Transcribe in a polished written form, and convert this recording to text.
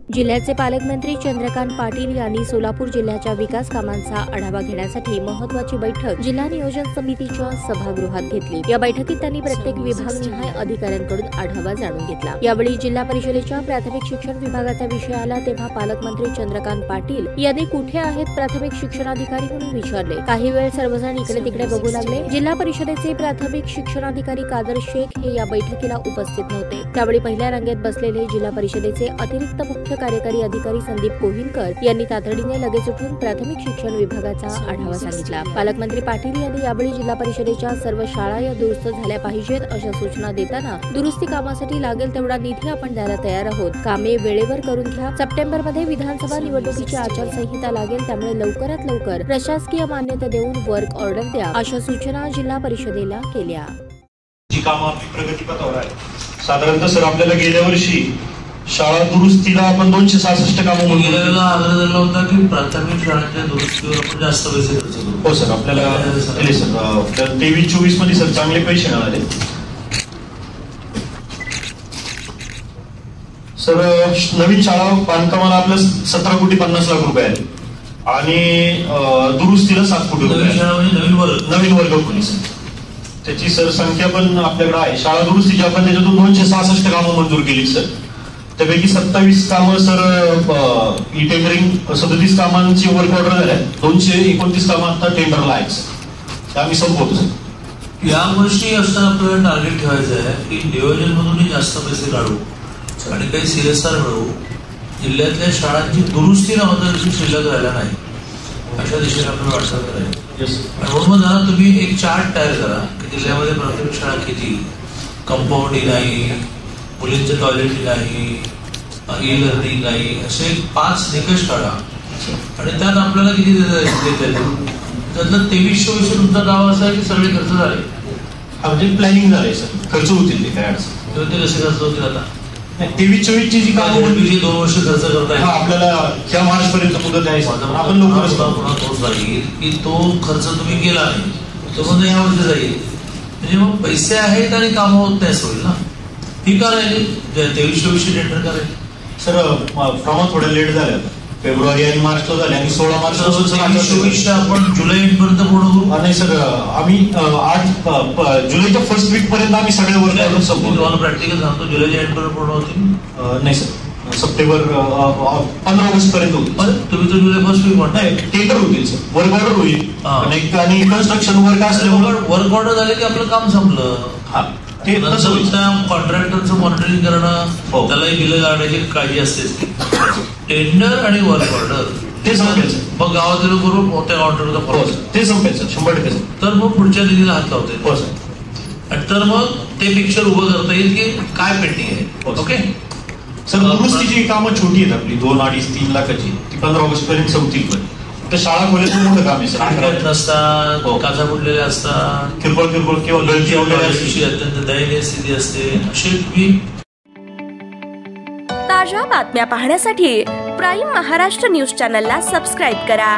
जिल्ह्याचे पालकमंत्री चंद्रकांत पाटील यांनी सोलापूर जिल्ह्याच्या विकास कामांचा आढावा घेण्यासाठी महत्त्वाची बैठक जिल्हा नियोजन समितीच्या सभागृहात घेतली। या बैठकीत त्यांनी प्रत्येक विभागनिहाय अधिकाऱ्यांकडून आढावा जाणून घेतला। यावेळी जिल्हा परिषदेच्या प्राथमिक शिक्षण विभागाचा विषय आला तेव्हा पालकमंत्री चंद्रकांत पाटील यांनी कुठे आहेत प्राथमिक शिक्षणाधिकारी म्हणून विचारले। काही वेळ सर्वजण इकडे तिकडे बघू लागले। जिल्हा परिषदेचे प्राथमिक शिक्षणाधिकारी कादर शेख हे या बैठकीला उपस्थित नव्हते। त्यावेळी पहिल्या रांगेत बसलेले जिल्हा परिषदेचे अतिरिक्त मुख्य कार्यकारी अधिकारी संदीप कोहिनकर यांनी तातडीने लगेच उठून प्राथमिक शिक्षण विभागाचा आढावा सांगितला। पालकमंत्री पाटील यांनी यावेळी जिल्हा परिषदेच्या सर्व शाळा या दुरुस्त झाल्या पाहिजेत अशा सूचना देताना दुरुस्ती कामासाठी लागेल तेवढा निधी आपण द्यायला तयार आहोत। कामे वेळेवर करून घ्या। सप्टेंबरमध्ये विधानसभा निवडणुकीची आचारसंहिता लागेल, त्यामुळे लवकरात लवकर प्रशासकीय मान्यता देऊन वर्क ऑर्डर द्या अशा सूचना जिल्हा परिषदेला केल्या। जी कामं आपली प्रगतीपथावर आहे साधारणतः सर आपल्याला गेल्या वर्षी शाळा दुरुस्तीला आपण 266 कामं गेलेला आग्रह दिला होता की प्राथमिक शाळांच्या दुरुस्तीवर आपण जास्त पैसे खर्च करू। हो सर, आपल्याला दिले सर 23-24 मध्ये सर चांगले पैसे मिळाले सर। नवीन शाळा बांधकामाला आपल्या 17,50,00,000 रुपये आले आणि दुरुस्तीला 7 कोटी रुपये। नवीन वर्ग खोली सर, त्याची सर संख्या पण आपल्याकडे आहे। शाळा दुरुस्तीची आपण त्याच्यातून 266 कामं मंजूर केली सर। त्यापैकी 27 कामं सर ई टेंडरिंग 37 कामांची वर्क ऑर्डर झाल्या। 229 कामं आता टेंडरला आहेत सर, ते आम्ही संपवतो सर। या वर्षी असं आपल्याला टार्गेट ठेवायचं आहे की नियोजन मधूनही जास्त पैसे काढू आणि काही CSR मिळवू। जिल्ह्यातल्या शाळांची दुरुस्ती न होता शिल्लक राहिला नाही अशा दिशेने आपण वाटचाल करायची। म्हणून मग तुम्ही एक चार्ट तयार करा की जिल्ह्यामध्ये प्राथमिक शाळा किती, कंपाऊंड नाही, मुलींचं टॉयलेट नाही, ई लर्निंग नाही, असे 5 निकष काढा आणि त्यात आपल्याला किती देता येईल। त्यातलं 23-24 तुमचा गाव असा आहे की सगळे खर्च झाले, म्हणजे प्लॅनिंग झालंय सर, खर्च होतील ते काय अडचण ते कसे खर्च होतील आता 23-24 ची जी कामं 2 वर्ष खर्च करताय आपल्याला त्या मार्च पर्यंत मुदत आहे आपण लवकरच पुन्हा तोच लागेल की तो खर्च तुम्ही केला नाही तो म्हणजे या वर्षी जाईल। म्हणजे मग पैसे आहेत आणि कामं होत नाही असं होईल ना। ती का राहिली 23-24 टेंडर करायची सर। फॉर्म थोडे लेट झाले, फेब्रुवारी आणि मार्चला झाले आणि 16 मार्च 23-24 आपण जुलै एंड पर्यंत पूर्ण करू। नाही सर, आम्ही 8 जुलैच्या फर्स्ट वीक पर्यंत आम्ही सगळे वर्क ऑर्डर संपवू। तुम्हाला प्रॅक्टिकल सांगतो जुलैच्या एंड पर्यंत पूर्ण होतील। नाही सर, सप्टेंबर 15 ऑगस्ट पर्यंत होईल। तुम्ही तर जुलै फर्स्ट वीक म्हणताय टेंडर होतील सर, वर्क ऑर्डर होईल आणि कन्स्ट्रक्शन वर्क असल्यामुळे वर्क ऑर्डर झाले की आपलं काम संपलं। कॉन्ट्रॅक्टरचं मॉनिटरिंग करणं, त्यालाही बिलं काढण्याची काळजी असते। टेंडर आणि वर्क ऑर्डर ते संपेल सर, मग गावातील करून त्या कॉन्ट्रॅक्टरचा फॉलो ते संपेल सर 100% सर। तर मग पुढच्या निधीला हात लावते हो सर, आणि तर मग ते पिक्चर उभं करता येईल की काय पेंडिंग आहे। ओके सर, दुरुस्तीची कामं छोटी आहेत आपली 2-2.5-3 लाखाची, ती 15 ऑगस्ट पर्यंत संपतील। पण शाळा खोल्याचं मोठं काम आहे सर, नसतात काचा बुडलेल्या असतात, किरकोळ किंवा गळती वगैरे अत्यंत दयनीय स्थिती असते। असे तुम्ही ताज्या बातम्या पाहण्यासाठी प्राईम महाराष्ट्र न्यूज चॅनलला सबस्क्राईब करा।